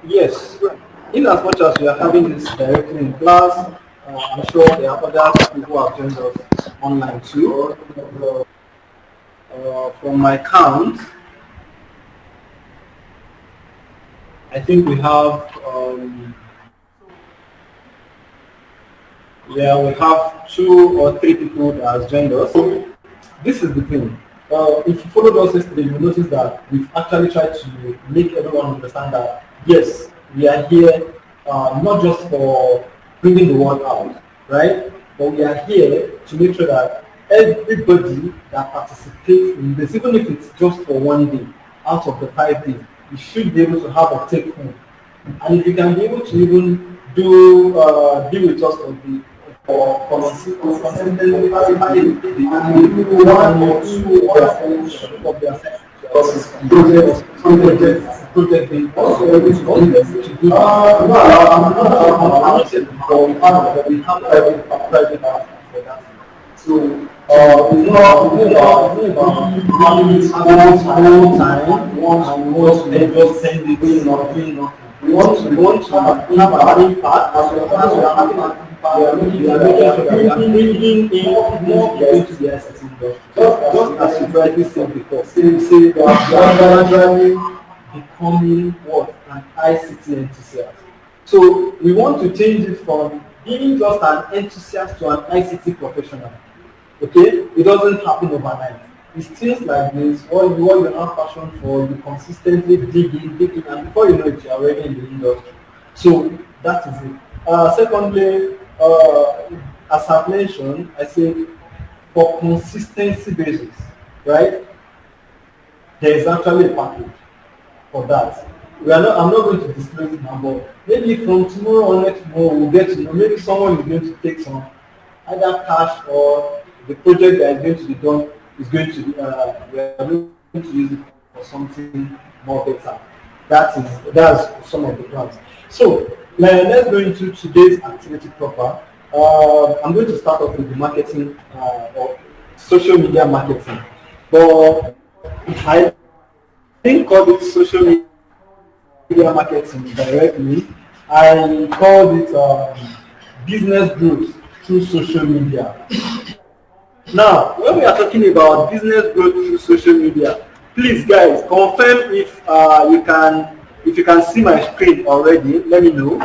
Yes, in as much as we are having this directly in class, I'm sure there are other people who have joined us online too. From my count, I think we have yeah, we have 2 or 3 people that has joined us. So this is the thing. If you followed us yesterday, you'll notice that we've actually tried to make everyone understand that yes, we are here not just for bringing the word out, right? But we are here to make sure that everybody that participates in this, even if it's just for one day out of the 5 days, you should be able to have a take home. And if you can be able to even deal with us consistently having the 1 or 2 of their project being to do we have private for that. So it's not about whole time. We want to just spend it doing nothing. We want to have an impact. As we are having an impact, we are making sure that we are bringing in more people into the ICT industry. Just as you rightly said before, say that we are gradually becoming what an ICT enthusiast. So we want to change it from being just an enthusiast to an ICT professional. Okay, it doesn't happen overnight. It's things like this, what you have passion for, you consistently dig in, and before you know it, you're already in the industry. So that is it. Secondly, as I've mentioned, I say for consistency basis, right? There is actually a package for that. I'm not going to disclose it now, but maybe from tomorrow or next tomorrow we'll get to know. Maybe someone is going to take some either cash or the project that is going to be done is going to be, we are going to use it for something more better. That's some of the plans. So let's go into today's activity proper. I'm going to start off with the marketing or social media marketing, but I didn't call it social media marketing directly. I called it business growth through social media. Now, when we are talking about business growth through social media, please guys confirm if you can see my screen already. Let me know.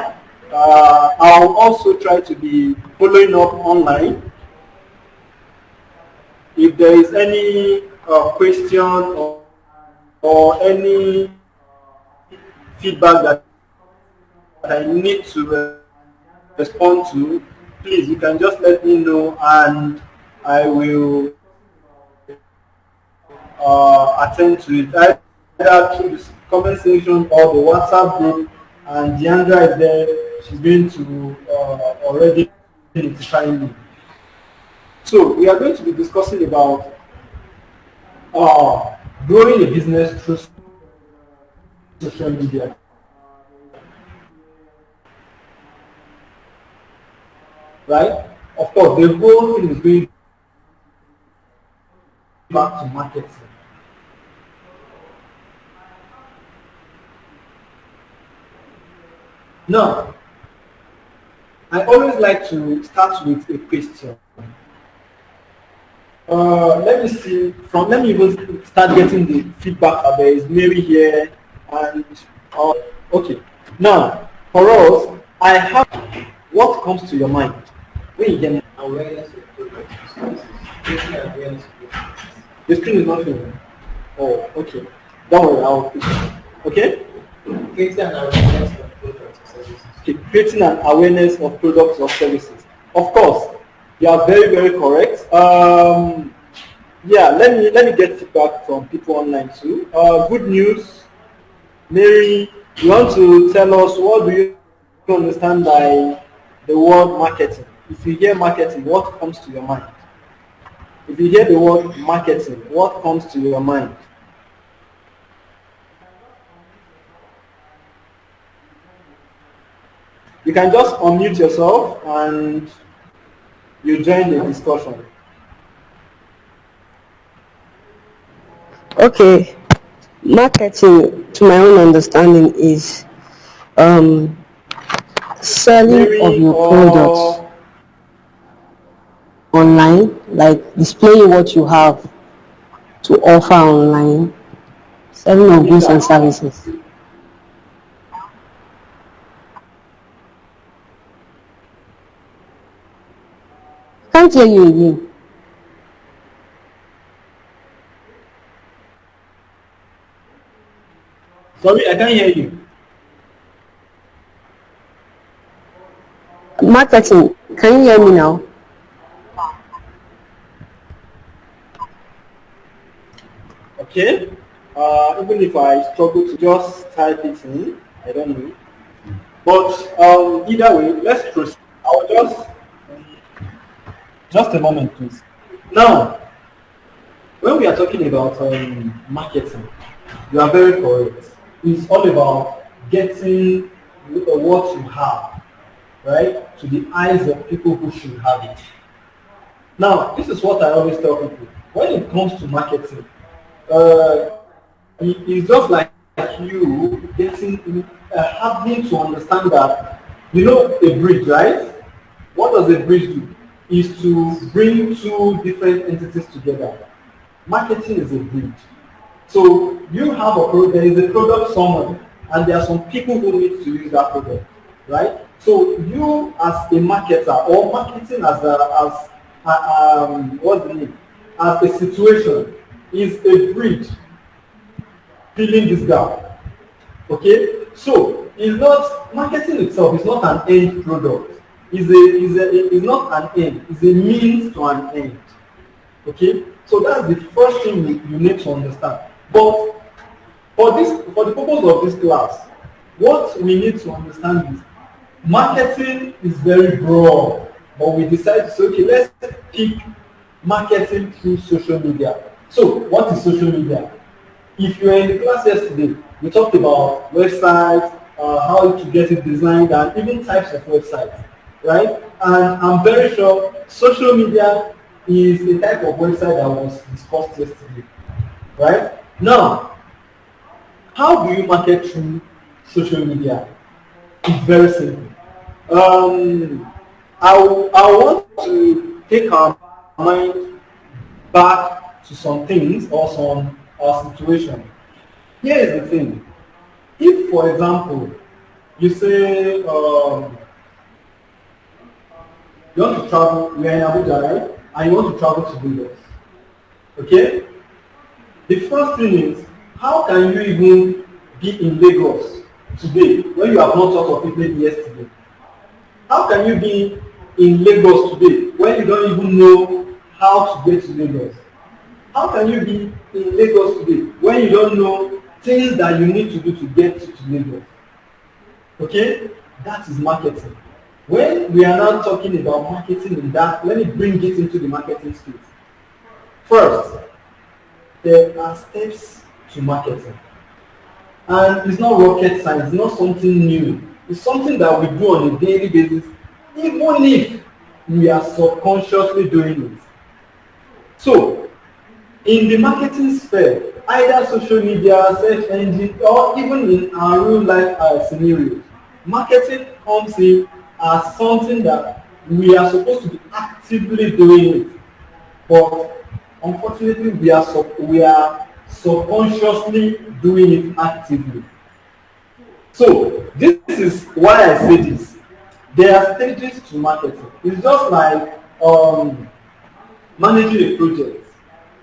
I'll also try to be following up online. If there is any question or any feedback that I need to respond to, please you can just let me know and I will attend to it either through the comment section or the WhatsApp group. And Deandra is there; she's going to already notify me. So we are going to be discussing about growing a business through social media. Right? Of course, the whole thing is going back to marketing. Now, I always like to start with a question. Let me see. Let me even start getting the feedback. There is Mary here, and okay. Now, for us, I have what comes to your mind when you get Awareness of products. Creating awareness of products. the screen is not filling. Oh, okay. Don't worry, I'll fix it. Okay. Creating an awareness of products or services. Okay. Creating an awareness of products or services. Of course, you are very very correct. Yeah, let me get feedback from people online too. Good news, Mary. You want to tell us what do you understand by the word marketing? If you hear marketing, what comes to your mind? If you hear the word marketing, what comes to your mind? You can just unmute yourself and you join the discussion. Okay, marketing to my own understanding, is um, selling of Sharing your products or online, like displaying what you have to offer online, selling of goods and Anita. services. Can't hear you again. Sorry, I can't hear you. Marketing, can you hear me now? Okay. Even if I struggle to just type it in, I don't know. But either way, let's proceed. I'll just a moment, please. Now, when we are talking about marketing, you are very correct. It's all about getting what you have, right, to the eyes of people who should have it. Now, this is what I always tell people. When it comes to marketing, uh, it's just like you getting having to understand that a bridge, right? What does a bridge do? Is to bring two different entities together. Marketing is a bridge. So you have there is a product somewhere, and there are some people who need to use that product, right? So you as a marketer or marketing what's the name? As a situation is a bridge filling this gap. Okay, so it's not marketing itself is not an end product. Is not an end. It's a means to an end. Okay, so that's the first thing you need to understand. But for the purpose of this class, what we need to understand is marketing is very broad, but we decide to say, okay, let's pick marketing through social media. So what is social media? If you were in the class yesterday, we talked about websites, how to get it designed, and even types of websites, right? And I'm very sure social media is a type of website that was discussed yesterday, right? Now, how do you market through social media? It's very simple. Um, I want to take our mind back to some things or some situation. Here is the thing. If, for example, you say you want to travel, we are in Abuja, right? And you want to travel to Lagos. Okay? The first thing is, how can you even be in Lagos today when you have not thought of it maybe yesterday? How can you be in Lagos today when you don't even know how to get to Lagos? How can you be in Lagos today when you don't know things that you need to do to get to Lagos? Okay? That is marketing. When we are now talking about marketing in that, let me bring it into the marketing space. First, there are steps to marketing. And it's not rocket science, it's not something new. It's something that we do on a daily basis, even if we are subconsciously doing it. So, in the marketing sphere, either social media, search engine, or even in our real life scenarios, marketing comes in as something that we are supposed to be actively doing it. But unfortunately, we are subconsciously doing it actively. So this is why I say this. There are stages to marketing. It's just like managing a project.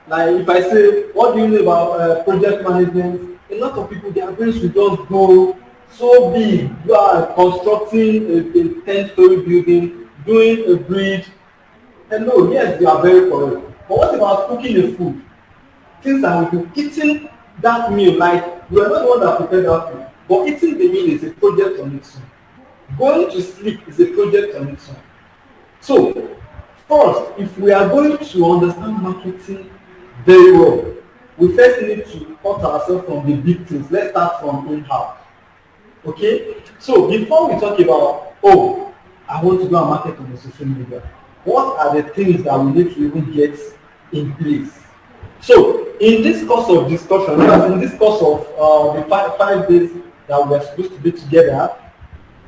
Like if I say, what do you know about project management? A lot of people, their brains will just go so big. You are constructing a 10-story building, doing a bridge. Hello, yes, you are very correct. But what about cooking a food? Things that we do, eating that meal, like you are not the one that prepared that food, but eating the meal is a project on its own. Going to sleep is a project on its own. So, first, if we are going to understand marketing very well, we first need to cut ourselves from the big things. Let's start from in-house. Okay? So, before we talk about, oh, I want to go and market on the social media, what are the things that we need to even get in place? So in this course of discussion, in this course of the five days that we are supposed to be together,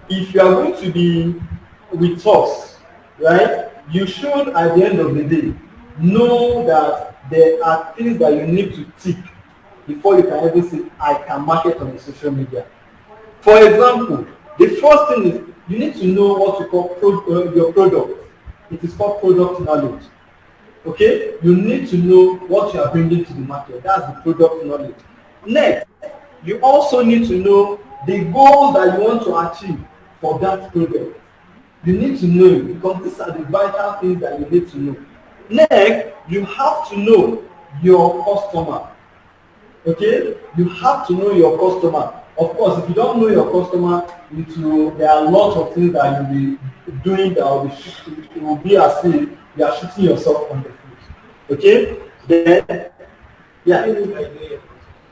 if you are going to be with us, right, you should at the end of the day know that there are things that you need to tick before you can even say I can market on the social media. For example, the first thing is you need to know what you call your product. It is called product knowledge. Okay, you need to know what you are bringing to the market. That's the product knowledge. Next, you also need to know the goals that you want to achieve for that product. You need to know it because these are the vital things that you need to know. Next, you have to know your customer. Okay, you have to know your customer. Of course, if you don't know your customer, there are lots of things that you'll be doing that it will be as if you are shooting yourself on the foot. Okay, then yeah,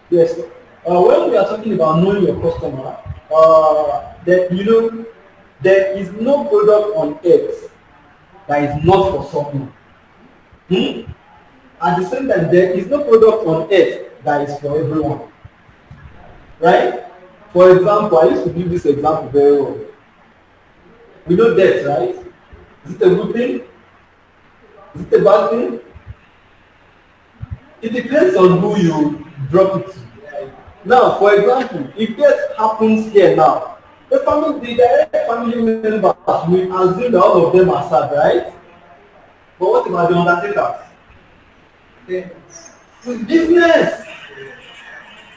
yes. When we are talking about knowing your customer, there is no product on earth that is not for someone. At the same time, there is no product on earth that is for everyone. Right? For example, I used to give this example very well. We know debt, right? Is it a good thing? Is it a bad thing? It depends on who you drop it to. Now, for example, if death happens here now, the direct family members will assume that all of them are sad, right? But what about the undertakers? It's business.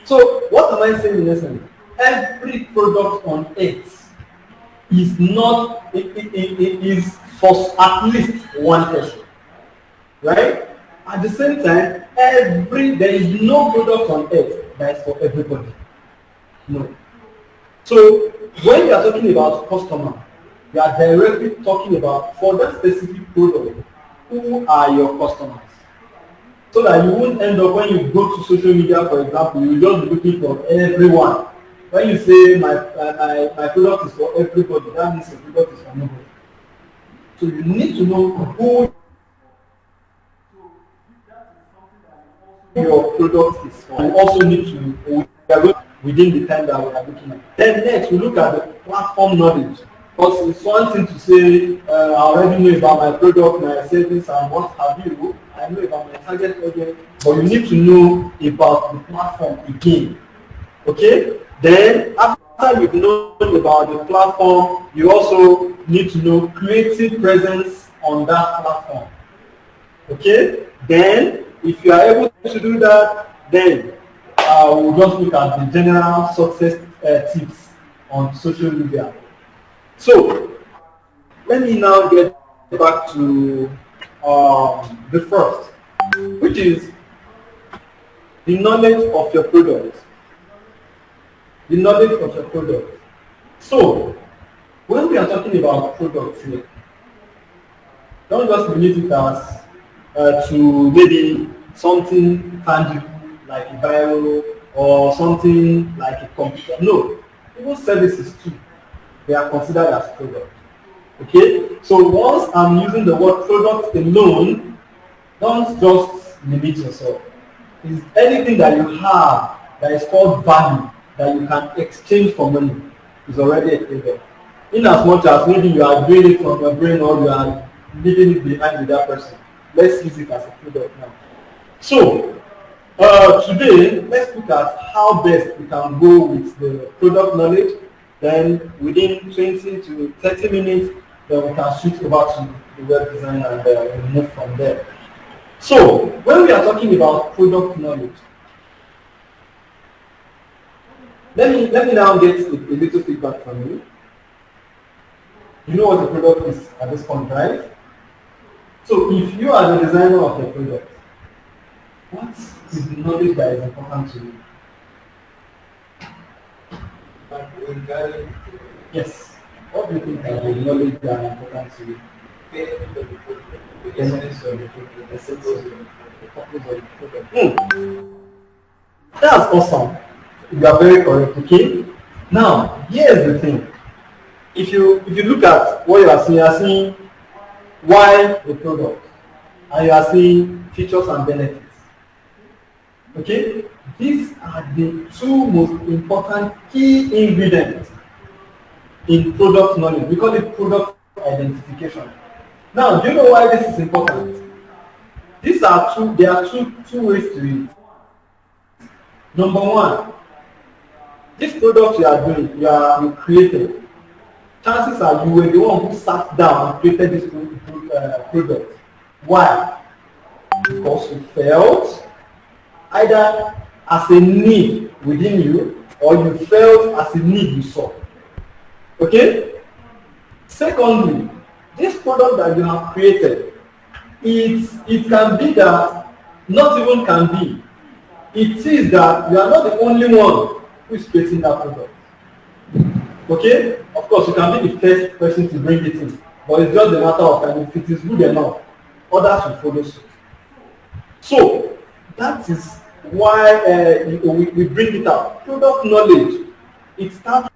So what am I saying in essence? Every product on earth is not it is for at least one person, right? At the same time, there is no product on earth that is for everybody. No. So when you are talking about customer, you are directly talking about for that specific product, who are your customers? So that you won't end up when you go to social media, for example, you just be looking for everyone. When you say my product is for everybody, that means your product is for nobody. So you need to know who your product is for. You also need to within the time that we are looking at. Then next we look at the platform knowledge. Because it's one thing to say, I already know about my product, my service, and what have you. I know about my target audience, but you need to know about the platform again. Okay? Then after you've known about the platform, you also need to know creative presence on that platform. Okay? Then if you are able to do that, then we'll just look at the general success tips on social media. So let me now get back to the first, which is the knowledge of your product. The knowledge of your product. So when we are talking about products here, don't just limit it as to maybe something tangible like a bio or something like a computer. No, even services too. They are considered as product. Okay, so once I'm using the word product alone, don't just limit yourself. It's anything that you have that is called value that you can exchange for money is already a product. In as much as maybe you are doing it from your brain or you are leaving it behind with that person, let's use it as a product now. So today, let's look at how best we can go with the product knowledge. Then within 20 to 30 minutes, then we can switch over to the web design and we'll move from there. So when we are talking about product knowledge, let me now get a little feedback from you. You know what the product is at this point, right? So if you are the designer of the product, what is the knowledge that is important to you? Yes. What do you think are the knowledge that are important to you? The essence of the product. That's awesome. You are very correct. Okay. Now, here's the thing. If you look at what you are seeing why the product, and you are seeing features and benefits. Okay? These are the two most important key ingredients in product knowledge. We call it product identification. Now, do you know why this is important? There are two ways to it. Number one, this product you created, chances are you were the one who sat down and created this product. Why? Because you felt either as a need within you or you felt as a need you saw. Okay? Secondly, this product that you have created, it can be that, not even can be, it is that you are not the only one who is creating that product. Okay? Of course, you can be the first person to bring it in, but it's just a matter of time. If it is good enough, others will follow suit. So, that is why we bring it up. Product knowledge, it starts.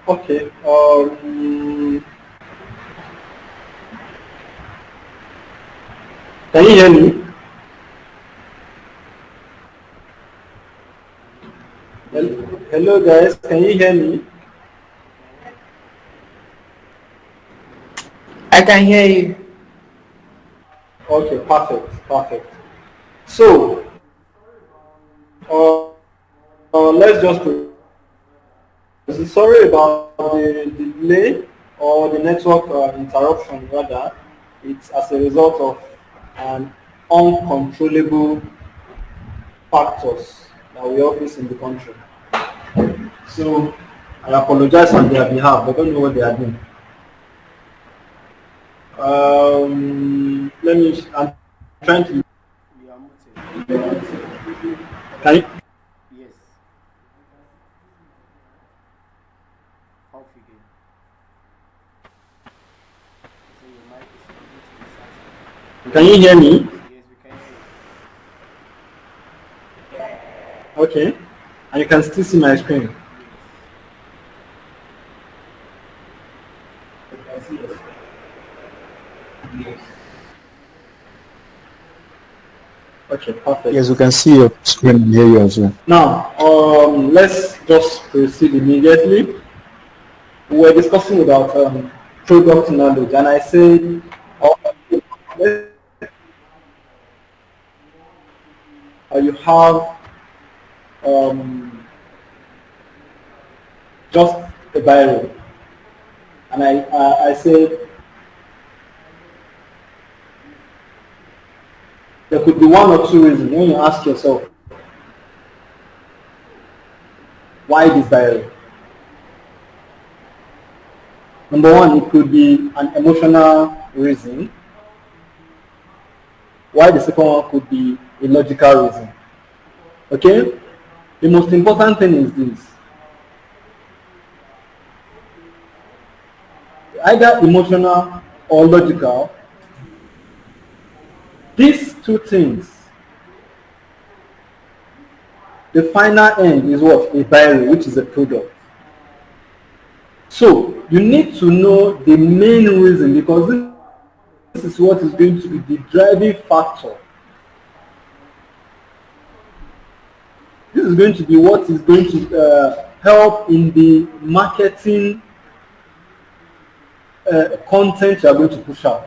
Okay. Can you hear me? Hello guys, can you hear me? I can hear you. Okay, perfect. So, let's just proceed. Sorry about the delay or the network interruption, rather. It's as a result of an uncontrollable factors that we all face in the country. So, I apologize on their behalf. I don't know what they are doing. I'm trying to. We are muted. Can you? Yes. Off again. So your mic is muted. Can you hear me? Yes, we can hear you. Okay. And you can still see my screen. Okay, perfect. Yes, we can see your screen and hear you as well. Now, let's just proceed immediately. We were discussing about product knowledge, and I said, you have just a biro, and I said there could be one or two reasons when you ask yourself, why this biro? Number one, it could be an emotional reason. Why the second one could be a logical reason. Okay? The most important thing is this. Either emotional or logical, these two things, the final end is what? A biro, which is a product. So you need to know the main reason, because this is what is going to be the driving factor. This is going to be what is going to help in the marketing content you are going to push out.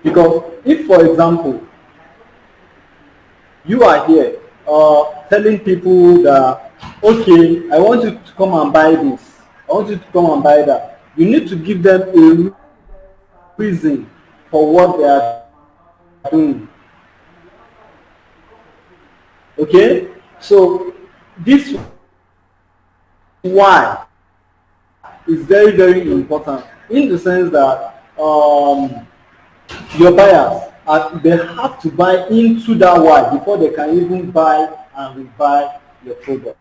Because if, for example, you are here telling people that, okay, I want you to come and buy this, I want you to come and buy that, you need to give them a reason for what they are doing. Okay? So this why is very, very important, in the sense that your buyers, they have to buy into that why before they can even buy and rebuy your product.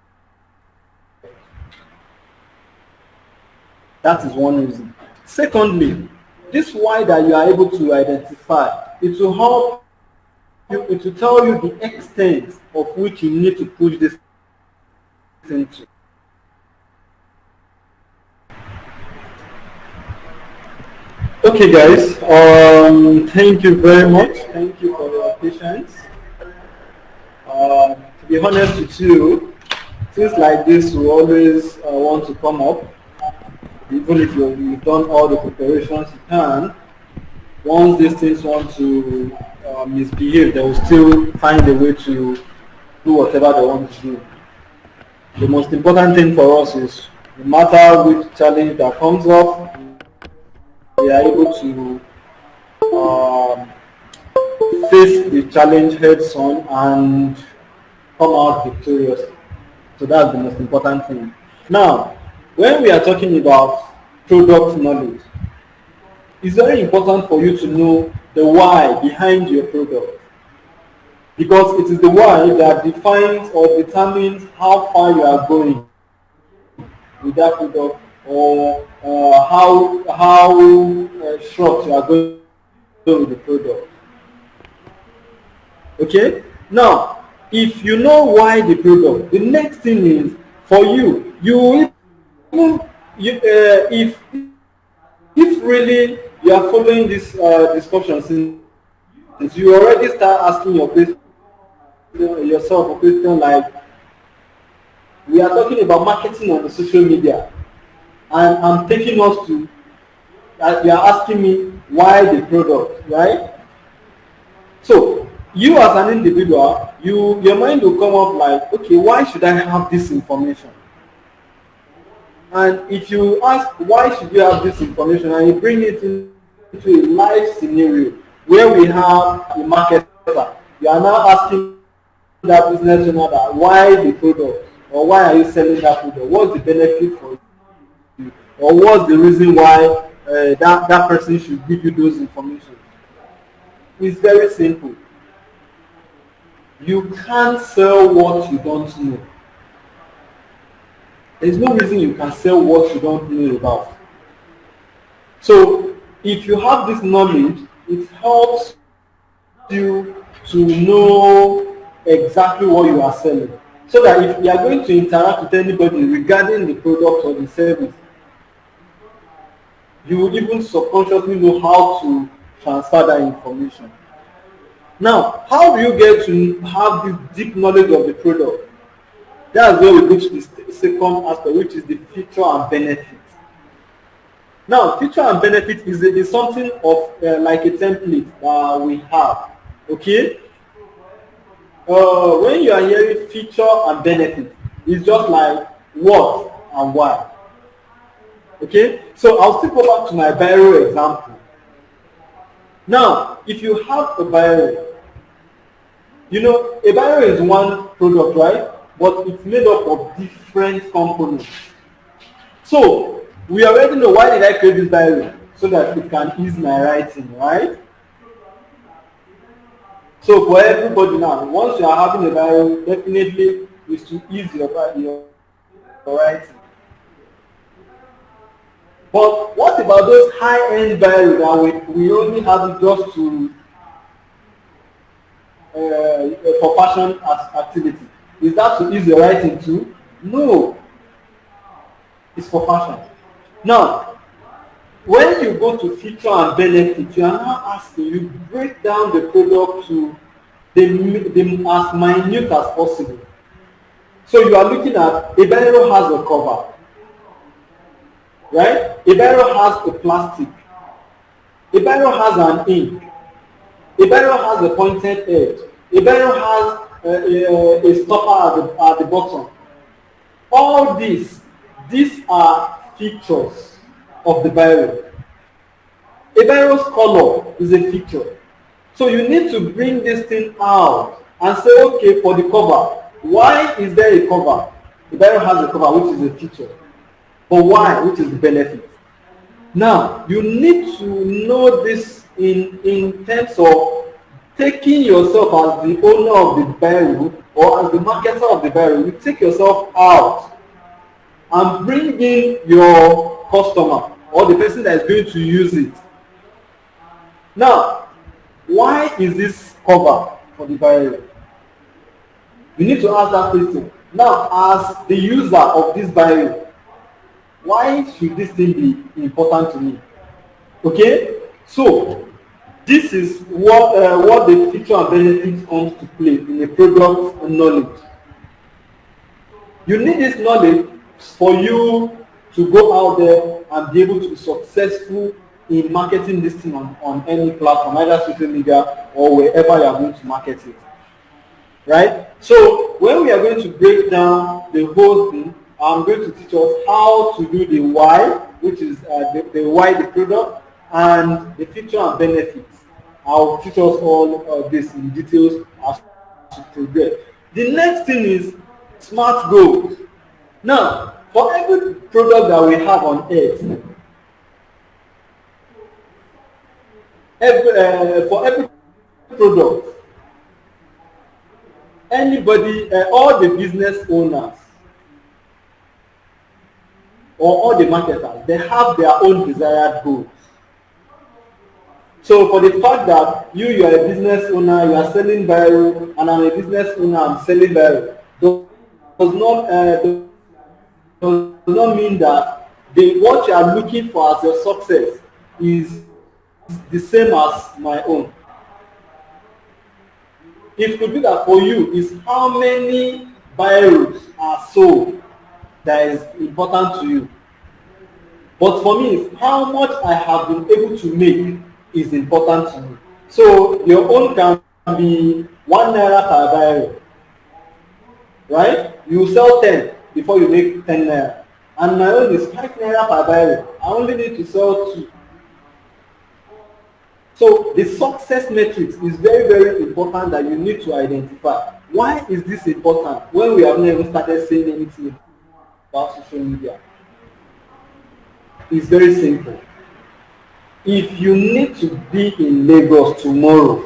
That is one reason. Secondly, this why that you are able to identify, it will help it will tell you the extent of which you need to push this into. Okay, guys. Thank you very much. Thank you for your patience. To be honest with you, things like this will always want to come up. Even if you've done all the preparations you can, once these things want to misbehave, they will still find a way to do whatever they want to do. The most important thing for us is, no matter which challenge that comes up, we are able to face the challenge heads on and come out victorious. So that's the most important thing. Now, when we are talking about product knowledge, it's very important for you to know the why behind your product, because it is the why that defines or determines how far you are going with that product, or how short you are going with the product. Okay? Now, if you know why the product, the next thing is for you, if really you are following this discussion, since you already start asking yourself a question like, we are talking about marketing on the social media, and I'm taking us to, you are asking me why the product, right? So you as an individual, your mind will come up like, okay, why should I have this information? And if you ask why should you have this information, and you bring it into a live scenario where we have a marketer, you are now asking that business owner that why the product, or why are you selling that product? What's the benefit for you? Or what's the reason why that person should give you those information? It's very simple. You can't sell what you don't know. There's no reason you can sell what you don't know about. So if you have this knowledge, it helps you to know exactly what you are selling. So that if you are going to interact with anybody regarding the product or the service, you will even subconsciously know how to transfer that information. Now, how do you get to have this deep knowledge of the product? That's where we go to the second aspect, which is the feature and benefit. Now, feature and benefit is something of like a template that we have. Okay? When you are hearing feature and benefit, it's just like what and why. Okay? So I'll still go back to my biro example. Now, if you have a biro, you know, a biro is one product, right? But it's made up of different components. So we already know, why did I create this biro? So that it can ease my writing, right? So for everybody now, once you are having a biro, definitely is to ease your writing. But what about those high-end biros that we only have it just to for fashion activity? Is that to ease your writing too? No. It's for fashion. Now, when you go to feature and benefit, you are now asking, you break down the product to the as minute as possible. So you are looking at, a biro has a cover, right? A biro has a plastic. A biro has an ink. A biro has a pointed edge. A biro has a stopper at the bottom. All these are features of the biro. A biro's color is a feature. So you need to bring this thing out and say, okay, for the cover, why is there a cover? The biro has a cover, which is a feature. But why? Which is the benefit. Now, you need to know this in terms of taking yourself as the owner of the biro or as the marketer of the biro. You take yourself out and bring in your customer or the person that is going to use it. Now, why is this cover for the buyer? You need to ask that question. Now, as the user of this buyer, why should this thing be important to me? Okay, so this is what the feature and benefits comes to play in a product knowledge. You need this knowledge for you to go out there and be able to be successful in marketing this thing on any platform, either social media or wherever you are going to market it. Right? So when we are going to break down the whole thing, I'm going to teach us how to do the why, which is the why the product, and the feature and benefits. I'll teach us all this in details as to progress. The next thing is smart goals. Now, for every product that we have on earth, for every product, anybody, all the business owners or all the marketers, they have their own desired goals. So for the fact that you are a business owner, you are selling Biro, and I'm a business owner, I'm selling Biro, does not mean that what you are looking for as your success is the same as my own. It could be that for you is how many Biros are sold that is important to you. But for me, it's how much I have been able to make is important to me. So your own can be 1 naira per Biro. Right? You sell 10 before you make 10 naira. And my own is 5 naira per Biro. I only need to sell 2. So the success metrics is very, very important that you need to identify. Why is this important when we have never started saying anything about social media? It's very simple. If you need to be in Lagos tomorrow,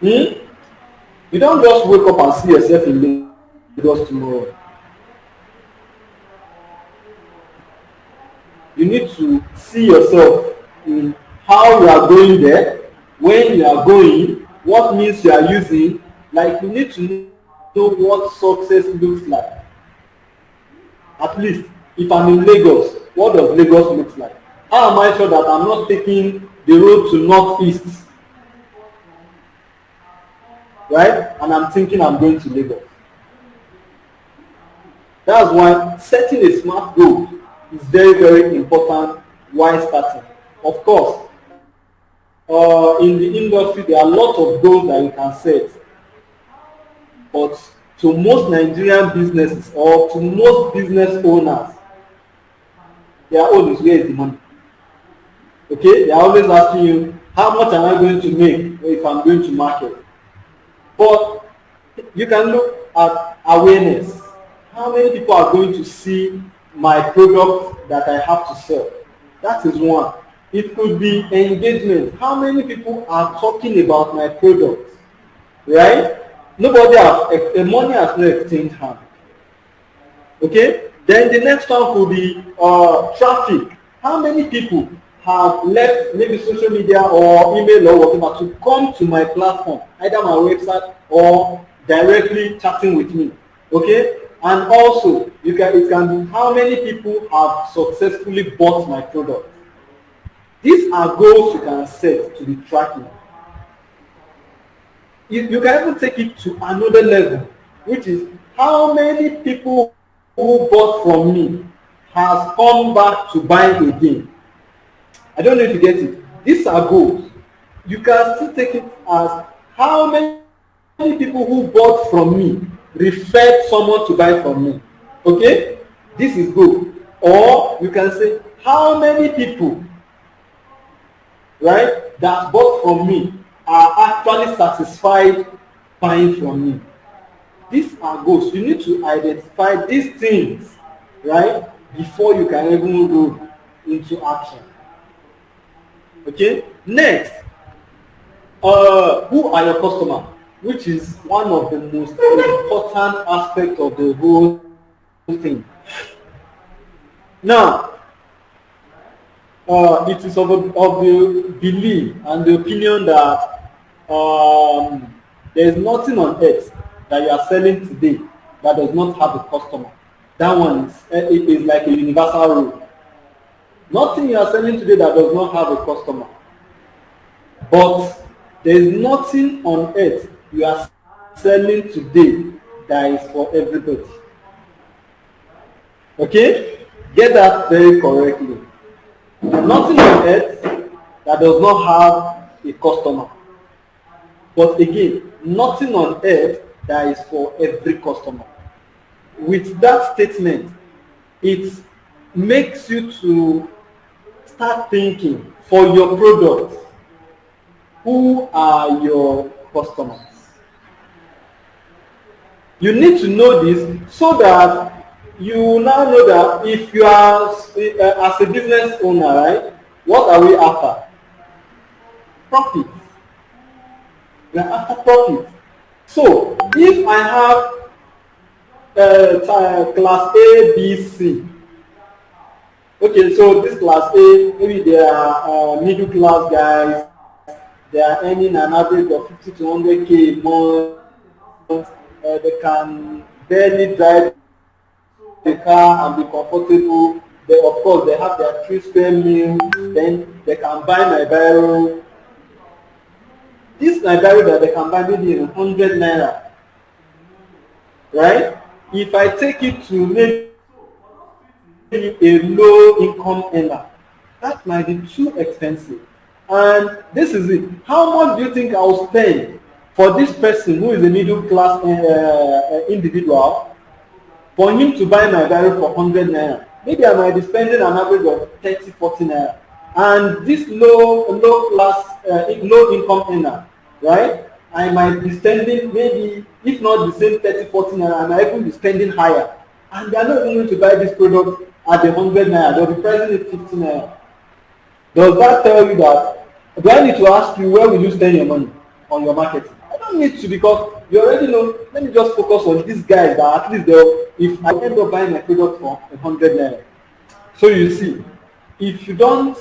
you don't just wake up and see yourself in Lagos tomorrow. You need to see yourself in how you are going there, when you are going, what means you are using. Like, you need to know what success looks like. At least, if I'm in Lagos, what does Lagos look like? How am I sure that I'm not taking the road to northeast? Right? And I'm thinking I'm going to Lagos. That's why setting a smart goal is very, very important while starting. Of course, in the industry, there are lots of goals that you can set. But to most Nigerian businesses or to most business owners, their own is where is the money. Okay? They are always asking you, how much am I going to make if I'm going to market? But you can look at awareness. How many people are going to see my product that I have to sell? That is one. It could be engagement. How many people are talking about my product? Right? Nobody has, money has no exchange hand. Okay? Then the next one could be traffic. How many people have left maybe social media or email or whatever to come to my platform, either my website or directly chatting with me? Okay? And also, it can be how many people have successfully bought my product. These are goals you can set to be tracking. You can even take it to another level, which is how many people who bought from me has come back to buy again. I don't know if you get it. These are goals. You can still take it as how many people who bought from me referred someone to buy from me. Okay? This is good. Or you can say how many people, right, that bought from me are actually satisfied buying from me. These are goals. You need to identify these things, right, before you can even go into action. Okay? Next, who are your customers? Which is one of the most important aspects of the whole thing. Now, it is of the belief and the opinion that There is nothing on earth that you are selling today that does not have a customer. That one is like a universal rule. Nothing you are selling today that does not have a customer. But there is nothing on earth you are selling today that is for everybody. Okay? Get that very correctly. Nothing on earth that does not have a customer. But again, nothing on earth that is for every customer. With that statement, it makes you to start thinking for your product, who are your customers? You need to know this so that you now know that if you are as a business owner, right, what are we after? Profit. We are after profit. So if I have class A, B, C. Okay, so this class A, maybe they are middle class guys. They are earning an average of 50 to 100k a month. They can barely drive the car and be comfortable. They, of course, they have their 3 square meal. Then they can buy my barrel. This my barrel that they can buy maybe in 100 naira, right? If I take it to maybe a low income earner, that might be too expensive. And this is it. How much do you think I will spend for this person who is a middle class individual for him to buy my barrel for 100 naira? Maybe I might be spending an average of 30, 40 naira. And this low income earner, right? I might be spending maybe, if not the same 30, 40 naira, I might even be spending higher. And they are not even going to buy this product at the 100 naira. They'll be pricing it 50 naira. Does that tell you that? Do I need to ask you where will you spend your money on your marketing? I don't need to, because you already know. Let me just focus on these guys that at least they'll, if I end up buying my product for 100 naira. So you see, if you don't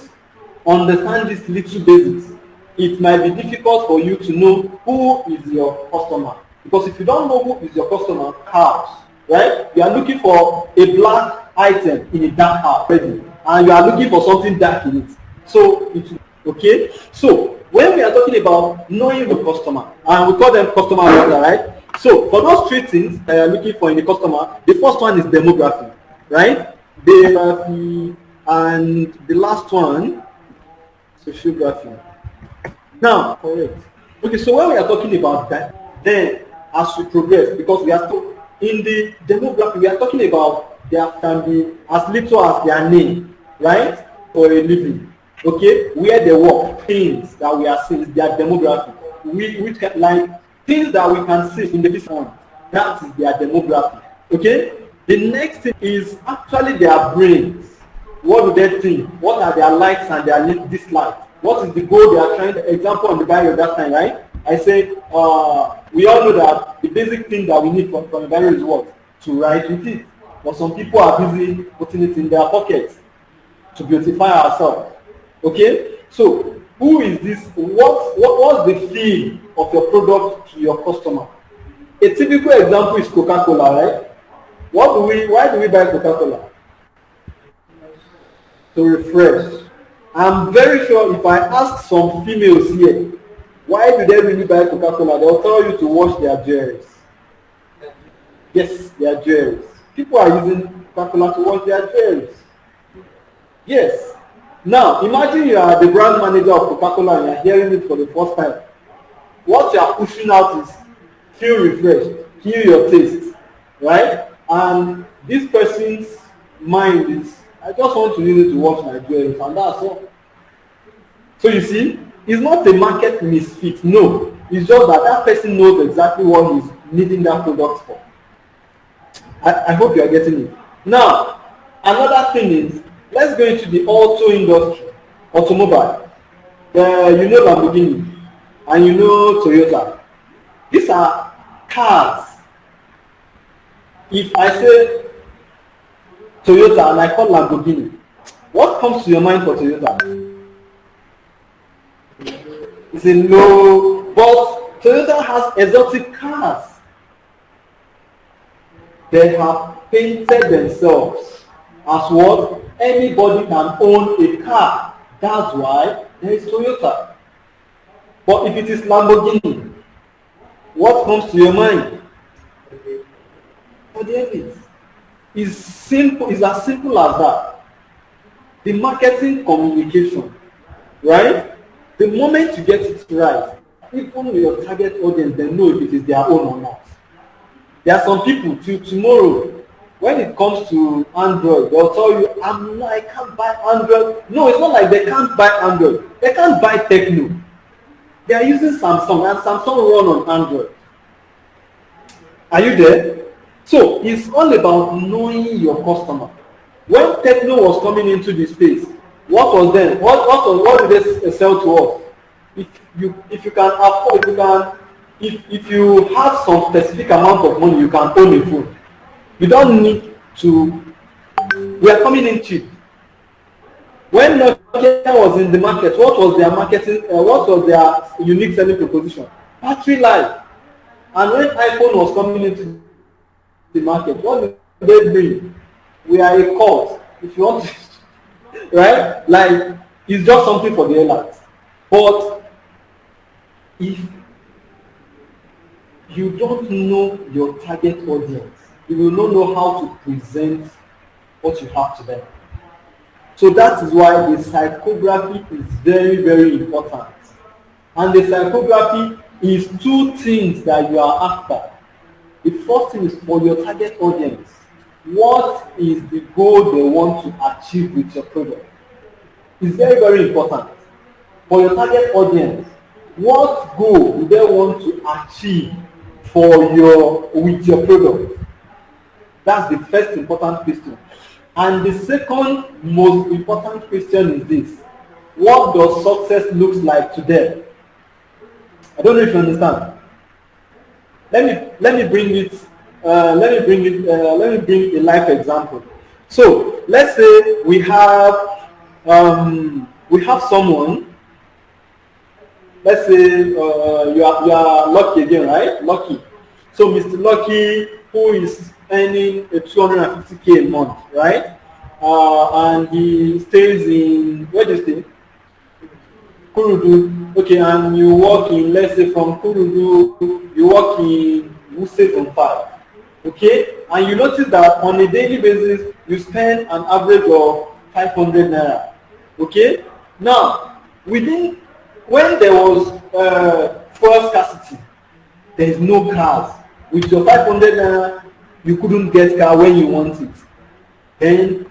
understand these little basics, it might be difficult for you to know who is your customer. Because if you don't know who is your customer house, right? You are looking for a black item in a dark house, ready, and you are looking for something dark in it. So it's okay. So when we are talking about knowing the customer, and we call them customer data, right? So for those 3 things that you are looking for in the customer, the first one is demography, right? Demography, and the last one, sociography. Now, correct. Okay, so when we are talking about that, then as we progress, because we are still in the demography, we are talking about their family as little as their name, right? For a living. Okay, where they work, things that we are seeing is their demography. Which can, like things that we can see in the physical, that is their demography. Okay, the next thing is actually their brains. What do they think? What are their likes and their dislikes? What is the goal they are trying to, example on the bio that time, right? I say, we all know that the basic thing that we need from the bio is what? To write with it. But some people are busy putting it in their pockets to beautify ourselves. Okay? So, who is this? What's the feel of your product to your customer? A typical example is Coca-Cola, right? Why do we buy Coca-Cola? To refresh. I'm very sure if I ask some females here, why do they really buy Coca-Cola? They'll tell you to wash their jewelries. Yes, their jewelries. People are using Coca-Cola to wash their jewelries. Yes. Now, imagine you are the brand manager of Coca-Cola and you're hearing it for the first time. What you are pushing out is feel refreshed, hear your taste, right? And this person's mind is, I just want to use it to wash my jewelries, and that's all. So you see, it's not a market misfit, no. It's just that that person knows exactly what he's needing that product for. I hope you are getting it. Now, another thing is, let's go into the auto industry, automobile. You know Lamborghini and you know Toyota. These are cars. If I say Toyota and I call Lamborghini, what comes to your mind for Toyota? It's a low, but Toyota has exotic cars. They have painted themselves as what? Anybody can own a car. That's why there is Toyota. But if it is Lamborghini, what comes to your mind? For the elite. It's simple, it's as simple as that. The marketing communication, right? The moment you get it right, even your target audience, they know if it is their own or not. There are some people till tomorrow, when it comes to Android, they'll tell you, I can't buy Android. No, it's not like they can't buy Android. They can't buy Techno. They are using Samsung, and Samsung run on Android. Are you there? So it's all about knowing your customer. When Techno was coming into the space, what was then? What did they sell to us? If you can afford, if you have some specific amount of money, you can own a phone. You don't need to. We are coming in cheap. When Nokia was in the market, what was their marketing? What was their unique selling proposition? Battery life. And when iPhone was coming into the market, what did they bring? We are a cult. If you want to, right? Like, it's just something for the elites. But if you don't know your target audience, you will not know how to present what you have to them. So that is why the psychography is very, very important. And the psychography is two things that you are after. The first thing is for your target audience. What is the goal they want to achieve with your product? It's very, very important. For your target audience, what goal do they want to achieve with your product? That's the first important question. And the second most important question is this: what does success look like to them? I don't know if you understand. Let me bring it. Let me bring a life example. So let's say we have someone. Let's say you are Lucky again, right? Lucky. So Mr. Lucky, who is earning a 250K a month, right? And he stays in, where do you stay? Kurudu. Okay, and you work in, let's say from Kurudu, you work in Wuse from 5. Okay, and you notice that on a daily basis, you spend an average of 500 naira. Okay, now when there was fuel scarcity, there is no cars. With your 500 naira, you couldn't get car when you want it. Then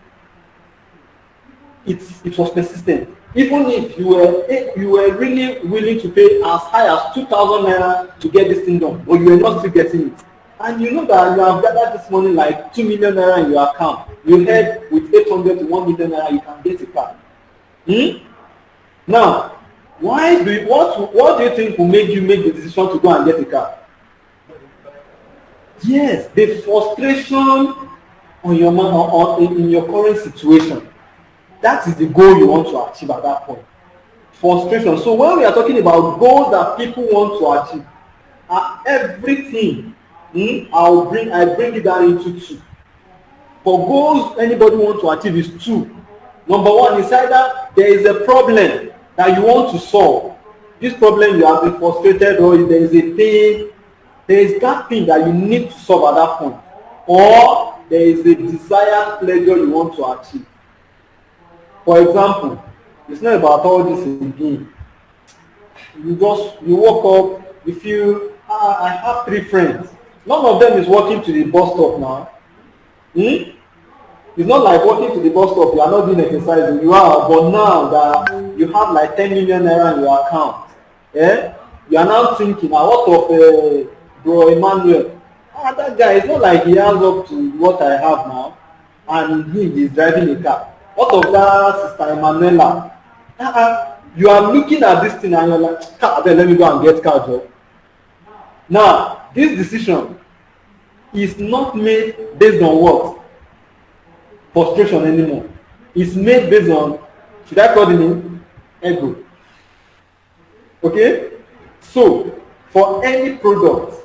it was persistent. Even if you were really willing to pay as high as 2,000 naira to get this thing done, but you were not still getting it. And you know that you have gathered this money like 2 million naira in your account. You heard with 800 to 1 million naira, you can get a car. Now, what do you think will make you make the decision to go and get a car? Yes, the frustration on your in your current situation. That is the goal you want to achieve at that point. Frustration. So when we are talking about goals that people want to achieve, everything, I bring it down into two. For goals anybody wants to achieve is two. Number one is either there is a problem that you want to solve. This problem you have been frustrated, or there is a pain, there is that thing that you need to solve at that point. Or there is a desired pleasure you want to achieve. For example, it's not about all this again. You woke up, you feel, I have 3 friends. None of them is walking to the bus stop now. It's not like walking to the bus stop, you are not doing exercise, you are, but now that you have like 10 million naira in your account, you are now thinking, what of bro Emmanuel? That guy, it's not like he has up to what I have now, and he is driving a car. What of that sister Emanuela? You are looking at this thing and you're like, let me go and get car job. Now, this decision is not made based on what? Frustration anymore. It's made based on, should I call the name? Ego. Okay? So, for any product,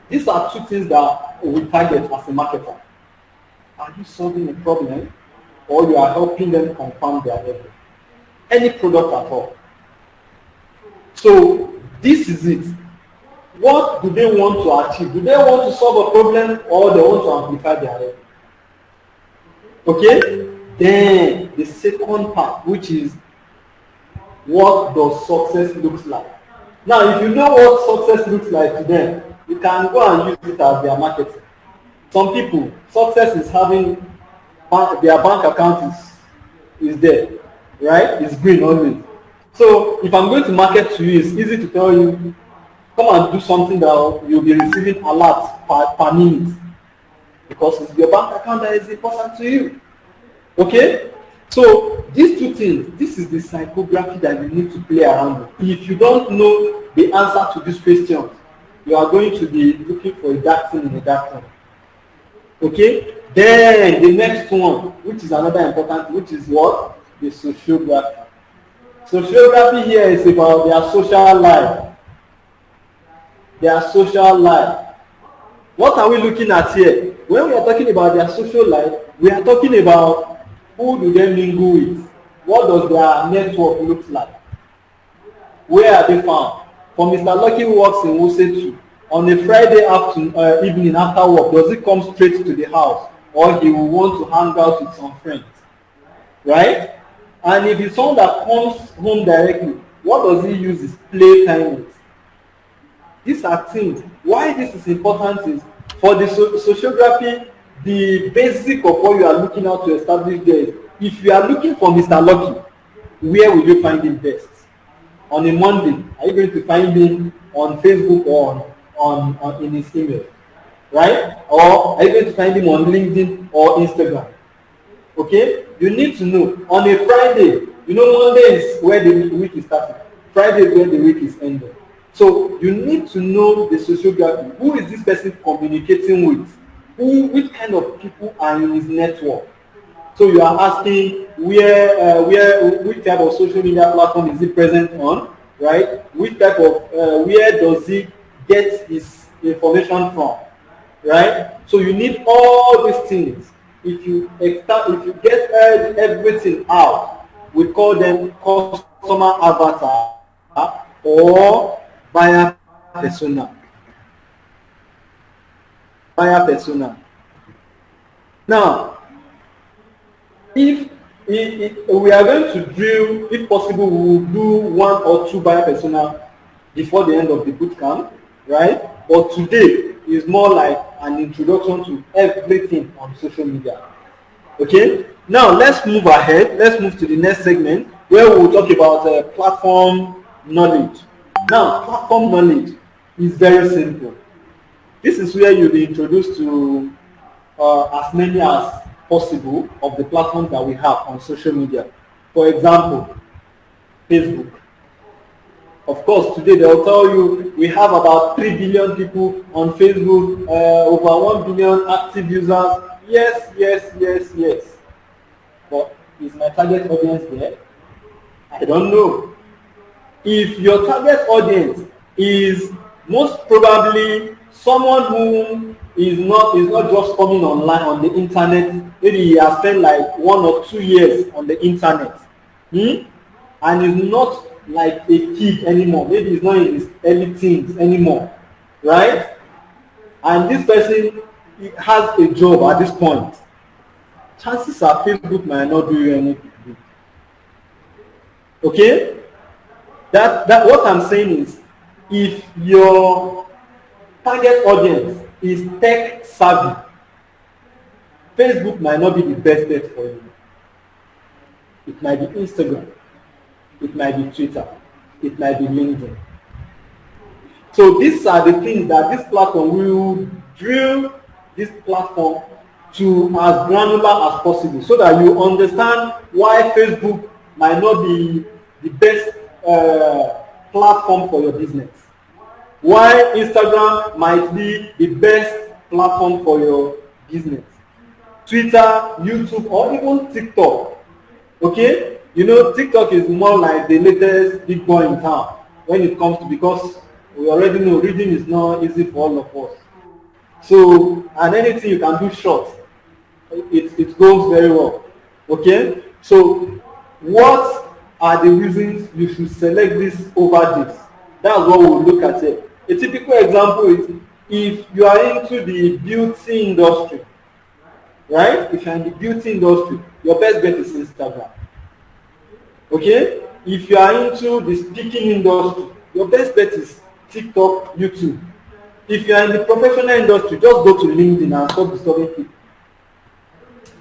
these are two things that we target as a marketer. Are you solving a problem, or you are helping them confirm their level? Any product at all. So this is it. What do they want to achieve? Do they want to solve a problem, or they want to amplify their level? Okay? Then the second part, which is what does success looks like? Now, if you know what success looks like to them, you can go and use it as their marketing. Some people, success is having their bank account is there, right? It's green always. So if I'm going to market to you, it's easy to tell you, come and do something that you'll be receiving alerts per minute, because it's your bank account that is important to you. Okay? So these two things, this is the psychography that you need to play around with. If you don't know the answer to these questions, you are going to be looking for a dark thing in a dark room. Okay? Then the next one, which is another important, which is what? The sociography. Sociography here is about their social life. Their social life. What are we looking at here? When we are talking about their social life, we are talking about who do they mingle with? What does their network look like? Where are they found? For Mr. Lucky who works in Wuse 2, on a Friday afternoon, evening after work, does he come straight to the house, or he will want to hang out with some friends? Right? And if it's someone that comes home directly, what does he use his playtime with? These are things. Why this is important is for the sociography, the basic of what you are looking out to establish there is, if you are looking for Mr. Lucky, where will you find him best? On a Monday, are you going to find him on Facebook or on in his email? Right? Or are you going to find him on LinkedIn or Instagram? Okay? You need to know. On a Friday, you know Monday is where the week is starting. Friday is where the week is ending. So you need to know the sociography. Who is this person communicating with? Which kind of people are in his network? So you are asking which type of social media platform is he present on, right? Which type of where does he get his information from, right? So you need all these things. If you get everything out, we call them customer avatar or buyer persona. Buyer persona. Now, if we are going to drill, if possible, we will do 1 or 2 buyer persona before the end of the boot camp, right? But today is more like an introduction to everything on social media. Okay? Now let's move ahead. Let's move to the next segment where we will talk about platform knowledge. Now, platform knowledge is very simple. This is where you'll be introduced to as many as possible of the platforms that we have on social media. For example, Facebook. Of course, today they'll tell you we have about 3 billion people on Facebook, over 1 billion active users. Yes. But is my target audience there? I don't know. If your target audience is most probably someone who is not just coming online on the internet, maybe he has spent like 1 or 2 years on the internet, and is not like a kid anymore. Maybe he's not in his early teens anymore, right? And this person has a job at this point. Chances are Facebook might not do you anything. Okay? That what I'm saying is, if your target audience is tech savvy, Facebook might not be the best bet for you. It might be Instagram. It might be Twitter. It might be LinkedIn. So these are the things that this platform will drill this platform to as granular as possible, so that you understand why Facebook might not be the best platform for your business. Why Instagram might be the best platform for your business. Twitter, YouTube, or even TikTok. Okay? You know, TikTok is more like the latest big boy in town when it comes to, because We already know reading is not easy for all of us. So, and anything you can do short, it goes very well. Okay? So, what are the reasons you should select this over this? That's what we'll look at here. A typical example is if you are into the beauty industry, right? If you're in the beauty industry, your best bet is Instagram. Okay? If you are into the speaking industry, your best bet is TikTok, YouTube. If you are in the professional industry, just go to LinkedIn and stop disturbing people.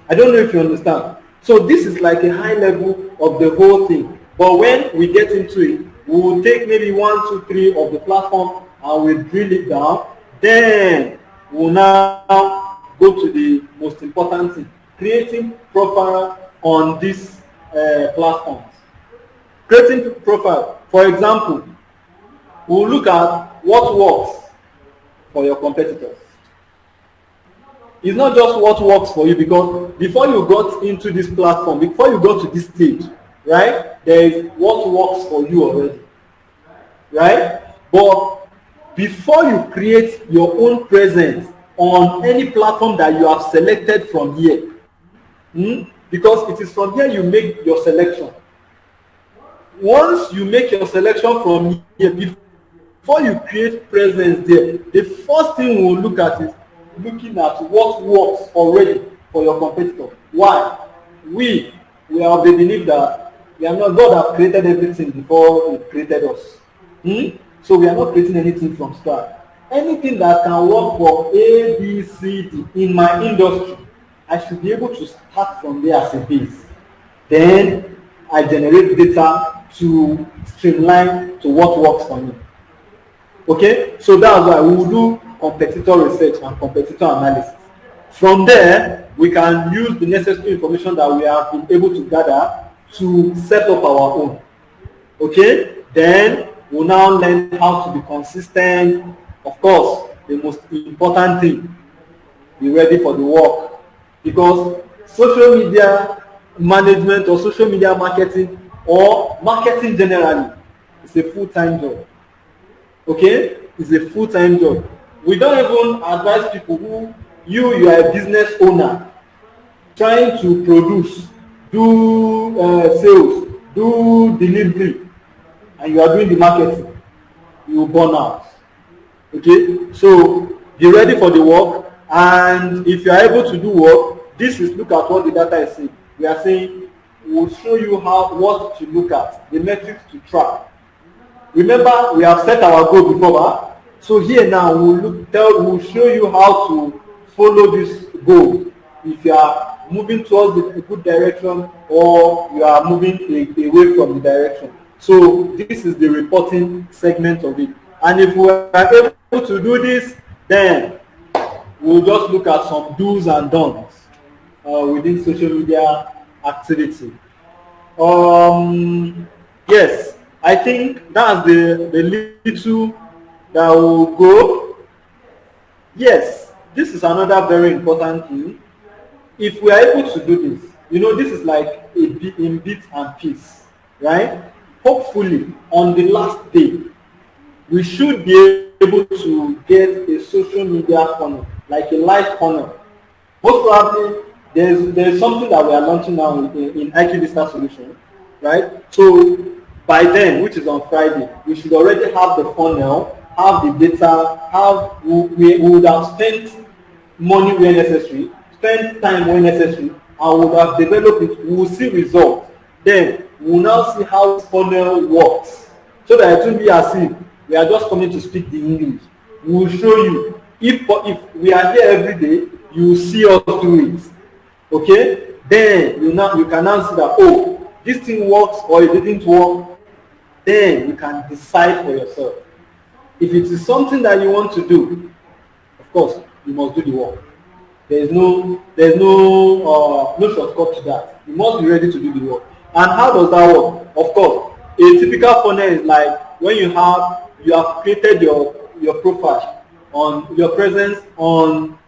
I don't know if you understand. So this is like a high level of the whole thing. But when we get into it, we will take maybe 1, 2, 3 of the platform and we'll drill it down. Then we'll now go to the most important thing, creating profile on these platforms. Creating profile, for example, we'll look at what works for your competitors. It's not just what works for you, because before you got into this platform, before you got to this stage, right, there is what works for you already, right? But before you create your own presence on any platform that you have selected from here, because it is from here you make your selection. Once you make your selection from here, before you create presence there, the first thing we'll look at is looking at what works already for your competitor. Why? We have the belief that we are not, God has created everything before He created us. So we are not creating anything from scratch. Anything that can work for A, B, C, D in my industry, I should be able to start from there as a base. Then I generate data to streamline to what works for me. Okay? So that's why we will do competitor research and competitor analysis. From there, we can use the necessary information that we have been able to gather to set up our own. Okay? Then we'll now learn how to be consistent. Of course, the most important thing, be ready for the work. Because social media management or social media marketing or marketing generally is a full-time job. Okay? It's a full-time job. We don't even advise people who you are a business owner trying to produce, do sales, do delivery, and you are doing the marketing. You will burn out. Okay? So be ready for the work, and if you are able to do work, this is, look at what the data is saying. We are saying we'll show you what to look at, the metrics to track. Remember, we have set our goal before, so here now we'll show you how to follow this goal. If you are moving towards a good direction or you are moving away from the direction. So this is the reporting segment of it. And if we are able to do this, then we'll just look at some do's and don'ts within social media activity. Yes, I think that's the little that will go. Yes, this is another very important thing. If we are able to do this, this is like in bits and pieces, right? Hopefully, on the last day, we should be able to get a social media funnel, like a live funnel. Most probably, there's something that we are launching now in IQ Vista Solution, right? So by then, which is on Friday, we should already have the funnel, have the data, we would have spent money where necessary, spend time when necessary, and would have developed it. We will see results. Then we will now see how funnel works, so that it won't be as if we are just coming to speak the English. We will show you. If we are here every day, you will see us do it. Okay? Then you can now see that, this thing works or it didn't work. Then you can decide for yourself. If it is something that you want to do, of course, you must do the work. There's no shortcut to that. You must be ready to do the work. And how does that work? Of course, a typical funnel is like when you have created your profile on your presence on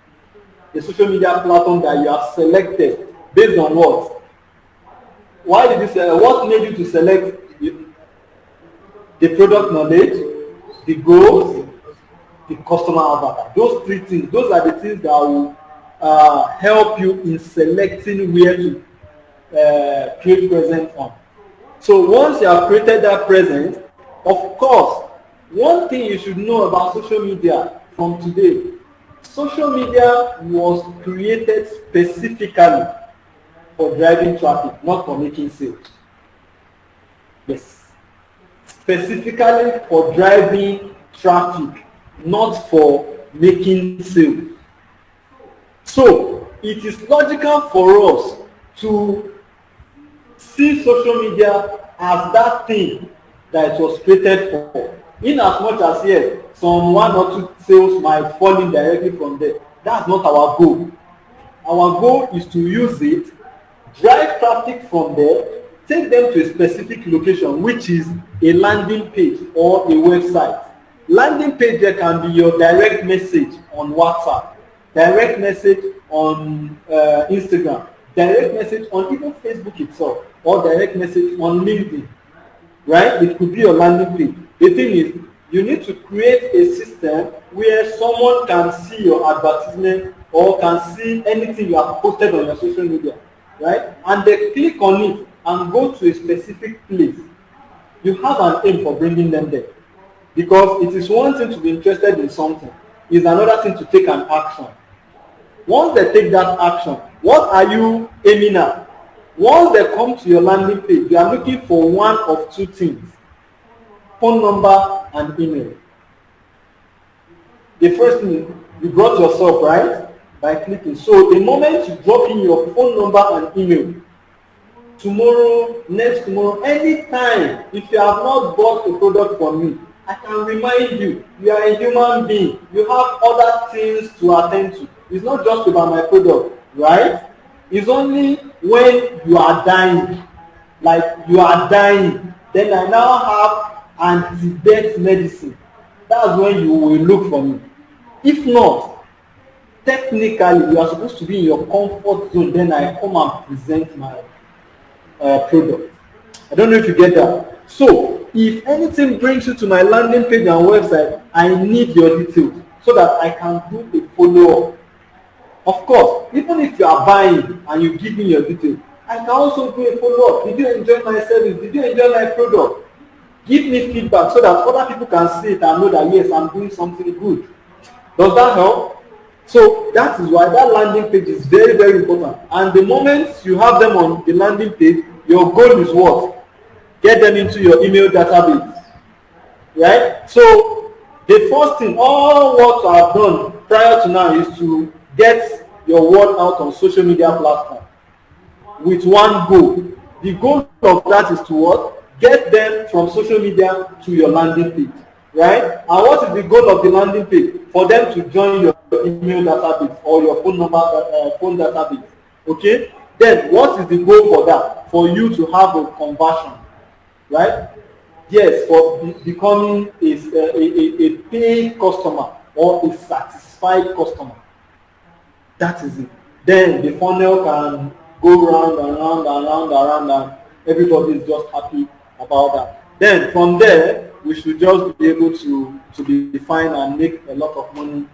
the social media platform that you have selected based on what? Why did you say? What made you to select the product knowledge, the goals, the customer avatar. Those three things, those are the things that will help you in selecting where to create presence on. So once you have created that presence, of course, one thing you should know about social media from today, social media was created specifically for driving traffic, not for making sales. Yes. Specifically for driving traffic, not for making sales. So it is logical for us to see social media as that thing that it was created for. In as much as yes, some one or two sales might fall in directly from there. That's not our goal. Our goal is to use it, drive traffic from there, take them to a specific location, which is a landing page or a website. Landing page there can be your direct message on WhatsApp, direct message on Instagram, direct message on even Facebook itself, or direct message on LinkedIn, right? It could be your landing page. The thing is, you need to create a system where someone can see your advertisement or can see anything you have posted on your social media, right? And they click on it and go to a specific place. You have an aim for bringing them there. Because it is one thing to be interested in something, it's another thing to take an action. Once they take that action, what are you aiming at? Once they come to your landing page, you are looking for one of two things: phone number and email. The first thing, you brought yourself, right? By clicking. So the moment you drop in your phone number and email, tomorrow, next tomorrow, anytime, if you have not bought a product from me, I can remind you, you are a human being. You have other things to attend to. It's not just about my product, right? It's only when you are dying, like you are dying, then I now have anti-death medicine. That's when you will look for me. If not, technically, you are supposed to be in your comfort zone, then I come and present my product. I don't know if you get that. So, if anything brings you to my landing page and website, I need your details so that I can do a follow-up. Of course, even if you are buying and you give me your details, I can also do a follow-up. Did you enjoy my service? Did you enjoy my product? Give me feedback so that other people can see it and know that yes, I'm doing something good. Does that help? So that is why that landing page is very, very important. And the moment you have them on the landing page, your goal is what? Get them into your email database. Right? So the first thing, all what I've done prior to now is to get your word out on social media platform with one goal. The goal of that is to what? Get them from social media to your landing page. Right? And what is the goal of the landing page? For them to join your email database or your phone number phone database. Okay? Then what is the goal for that? For you to have a conversion. Right? Yes, for becoming a paid customer or a satisfied customer. That is it. Then the funnel can go round and round and round and round, and everybody is just happy about that. Then from there, we should just be able to be fine and make a lot of money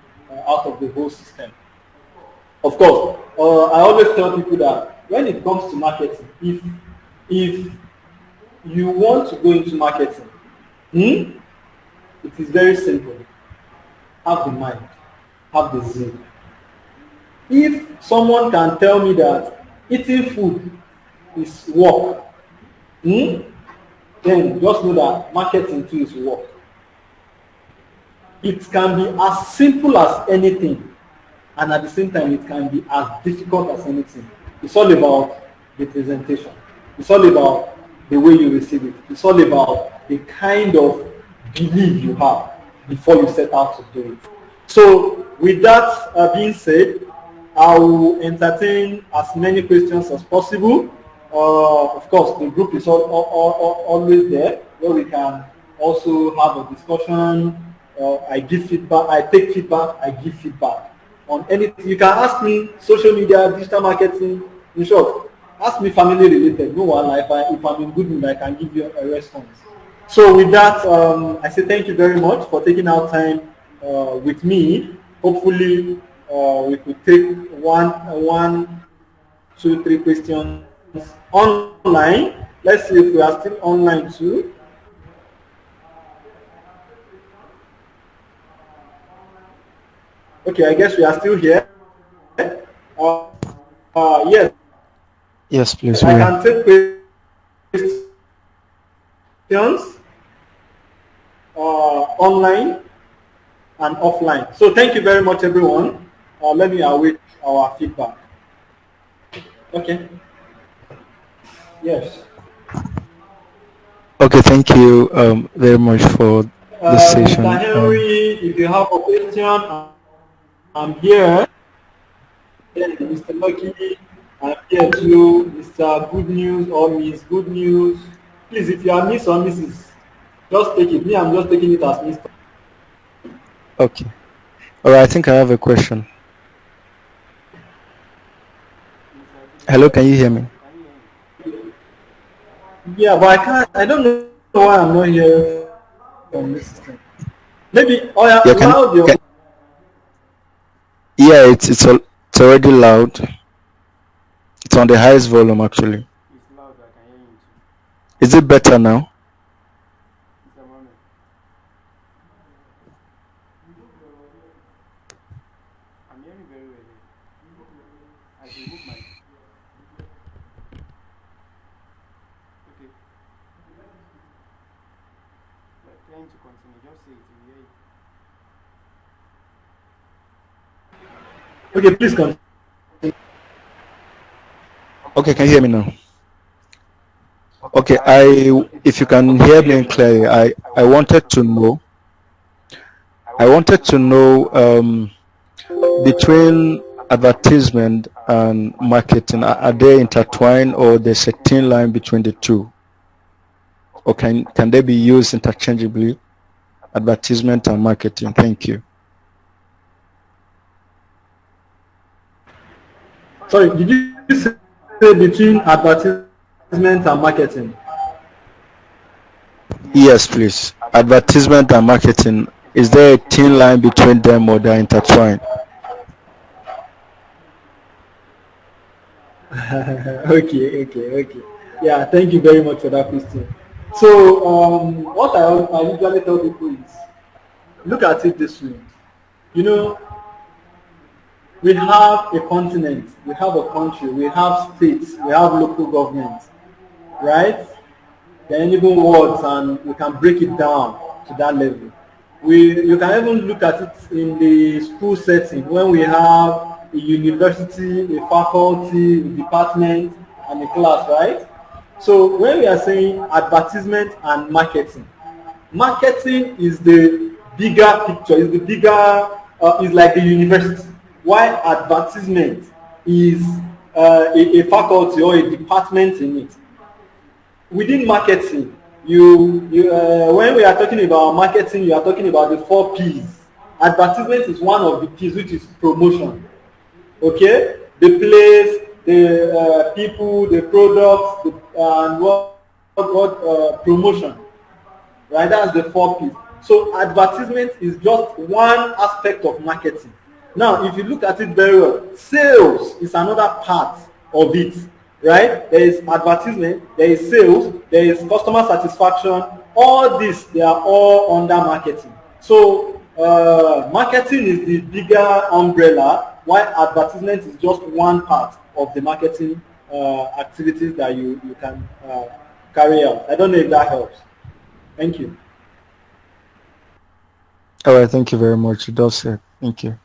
out of the whole system. Of course, I always tell people that when it comes to marketing, if you want to go into marketing, it is very simple. Have the mind, have the zeal. If someone can tell me that eating food is work, then just know that marketing too is work. It can be as simple as anything, and at the same time it can be as difficult as anything. It's all about the presentation. It's all about the way you receive it. It's all about the kind of belief you have before you set out to do it. So with that being said, I will entertain as many questions as possible. Of course, the group is always there where we can also have a discussion. I give feedback, I take feedback, I give feedback on anything. You can ask me social media, digital marketing, in short, ask me family related. No one, if I'm in good mood, I can give you a response. So with that, I say thank you very much for taking out time with me. Hopefully, we could take one, two, three questions online. Let's see if we are still online too. Okay, I guess we are still here. Uh, yes, Yes, please. I We are. can take questions online and offline. So thank you very much, everyone. Let me await our feedback. Okay. Yes. Okay, thank you very much for this Mr. session. Henry, if you have a question, I'm here. Then Mr. Lucky, I'm here too. Mr. Good News or Miss Good News. Please, if you are Miss or Mrs., just take it. Me, I'm just taking it as Mr. Okay. All right, I think I have a question. Hello, can you hear me? Yeah, but I can't. I don't know why I'm not here from this system. Maybe. Oh yeah, Yeah, loud can your. yeah, it's already loud. It's on the highest volume actually. It's loud, I can hear you too. Is it better now? Mr. Mohammed, I'm hearing very well here. I should move my. Okay. We're trying to continue. Just say it, we hear it. Okay, please continue. Okay, can you hear me now? Okay, if you can hear me clearly, I wanted to know between advertisement and marketing, are they intertwined or there's a thin line between the two? Or can they be used interchangeably, advertisement and marketing? Thank you. Sorry, did you say between advertisement and marketing? Yes, please. Advertisement and marketing, is there a thin line between them or they're intertwined? Okay. Yeah, thank you very much for that question. So, what I usually tell people is, look at it this way. You know, we have a continent, we have a country, we have states, we have local governments, right? Then even words, and we can break it down to that level. You can even look at it in the school setting when we have a university, a faculty, a department, and a class, right? So when we are saying advertisement and marketing, marketing is the bigger picture, is like the university, while advertisement is a faculty or a department in it. Within marketing, when we are talking about marketing, you are talking about the 4 P's. Advertisement is one of the P's, which is promotion. Okay, the place, the people, the products, and what promotion, right? That's the 4 P's. So advertisement is just one aspect of marketing. Now, if you look at it very well, sales is another part of it, right? There is advertisement, there is sales, there is customer satisfaction. All this, they are all under marketing. So marketing is the bigger umbrella, while advertisement is just one part of the marketing activities that you can carry out. I don't know if that helps. Thank you. All right, thank you very much. It does it. Thank you.